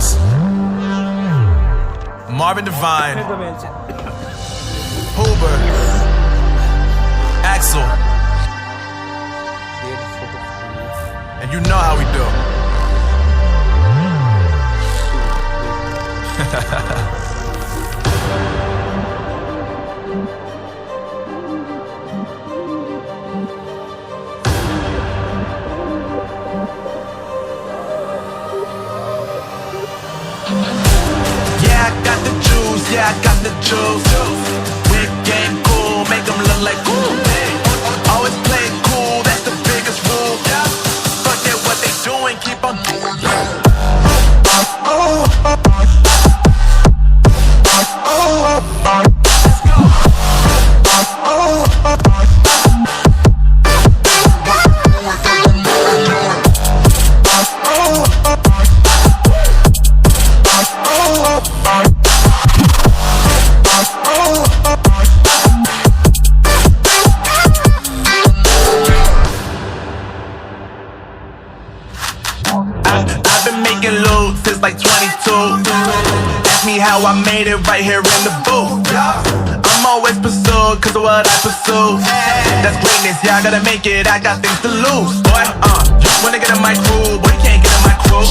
is. Marvin Devine, Huber, Axel, and you know how we do. Yeah, I got the juice. Big game cool, make them look like cool. Always play it cool, that's the biggest rule. Forget what they doing, keep on doing that. I've been making loot since like 22. Ask me how I made it right here in the booth. I'm always pursued cause of what I pursue. That's greatness, yeah, I gotta make it, I got things to lose. Boy, wanna get in my crew, boy, you can't get in my crew.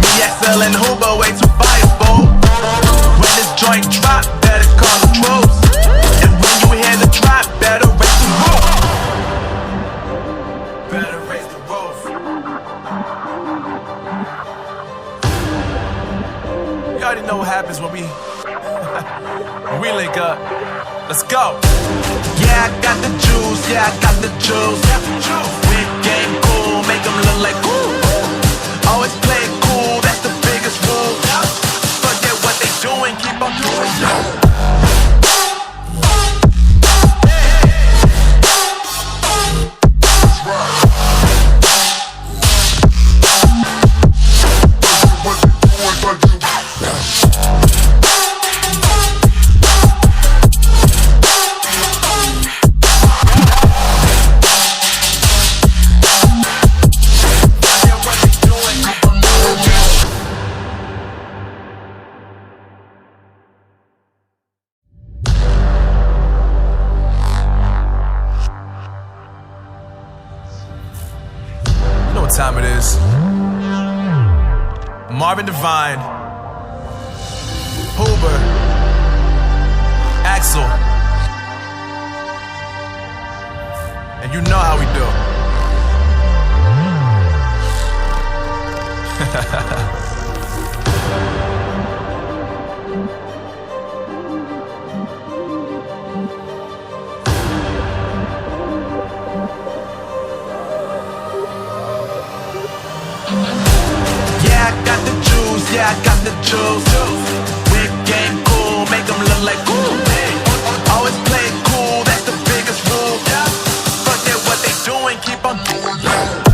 Me, XL and Huber, way too fireable. When this joint drop, better call the troops. And when you hear the drop, better raise the roof. Better raise the roof. You already know what happens when we link up. Let's go. Yeah, I got the juice. Yeah, I got the juice. Big game cool, make them look like cool. Always play it cool, that's the biggest rule. Forget what they doing, keep on doing it. Time it is. Marvin Devine, Huber, Axel, and you know how we do. Yeah, I got the juice. Big game cool, make them look like cool. Always play it cool, that's the biggest rule. Forget what they doing, keep on doing that.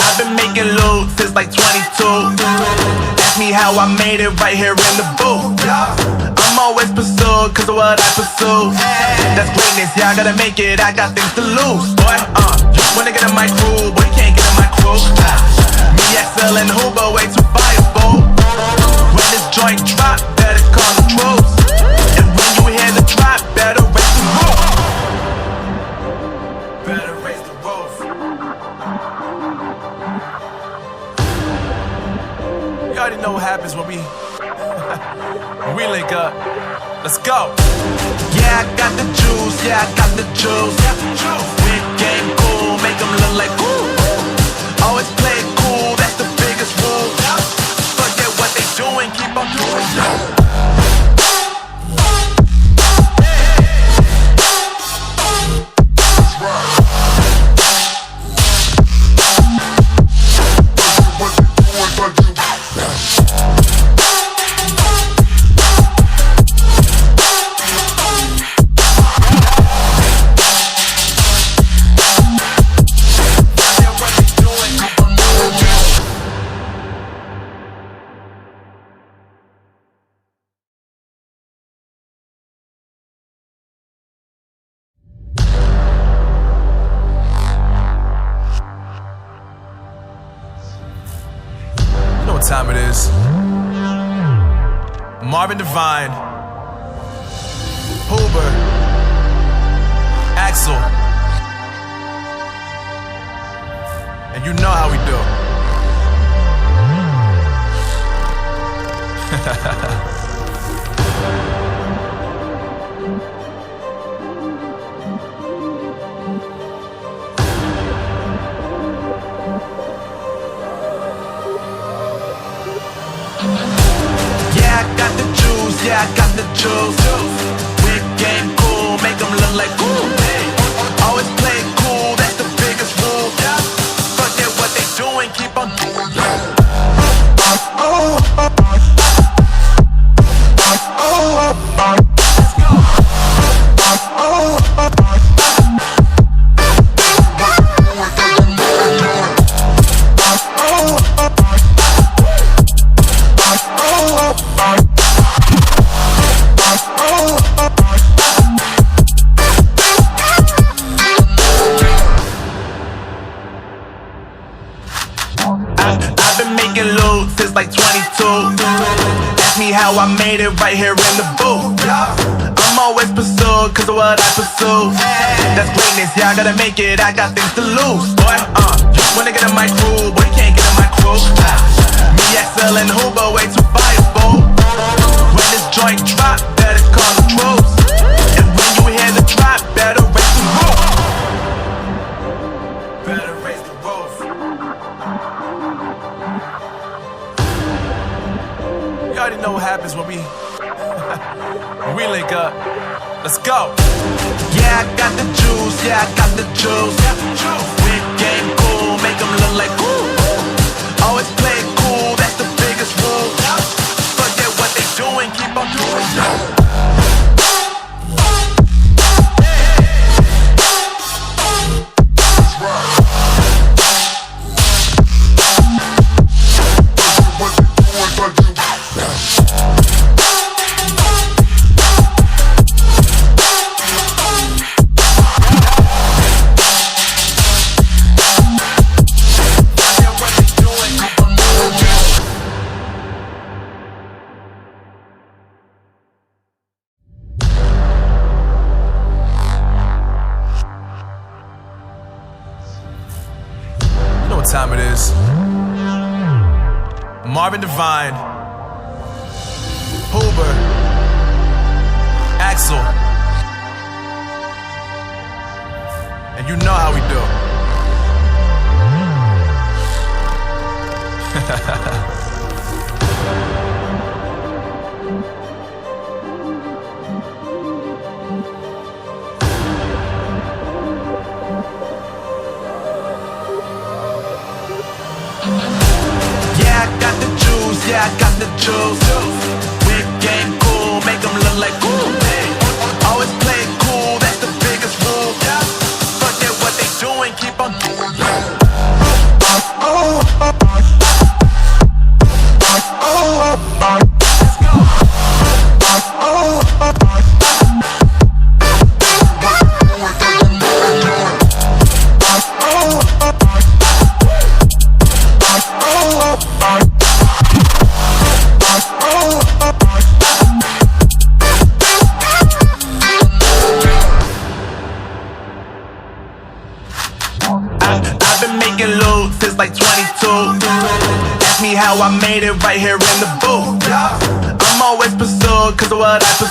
I've been making loot since like 22. Ask me how I made it right here in the booth. I'm always pursued cause of what I pursue. That's greatness, yeah, I gotta make it, I got things to lose. Boy, wanna get in my crew, boy, you can't get in my crew. Me, XL and Huber, way too fireable. When this joint drop, better call the troops. And when you hear the drop, better raise the roof. Better raise the roof. You already know what happens when we link up. Let's go. Yeah, I got the juice. Yeah, I got the juice. Big game cool, make them look like cool. Always play it cool, that's the biggest rule. Forget what they doing, keep on doing it. time it is. Marvin Devine, Huber, Axel, and you know how we do. Yeah, I got the juice. Big game cool, make them look like cool. Always play it cool, that's the biggest rule. Forget what they doing, keep on doing. I've been making loot since like 22. Ask me how I made it right here in the booth. I'm always pursued cause of what I pursue. That's greatness, yeah, I gotta make it, I got things to lose. Boy, you wanna get in my crew, boy, you can't get in my crew. Me, Axel, and Huber, way too fireball. When this joint drop, better call the troops. And when you hear the drop, better raise the roof. Better raise the roof. You already know what happens when we link up. Let's go. Yeah, I got the juice. Yeah, I got the juice. Big game cool, make them look like cool. Always play it cool, that's the biggest rule. Forget what they doing, keep on doing. What time it is? Marvin Devine, Huber, Axel, and you know how we do. Yeah, I got the juice. Big game cool, make them look like cool. Always play it cool, that's the biggest rule. Forget what they doing, keep on doing. I've been making loot since like 22. Ask me how I made it right here in the booth. I'm always pursued cause of what I pursue.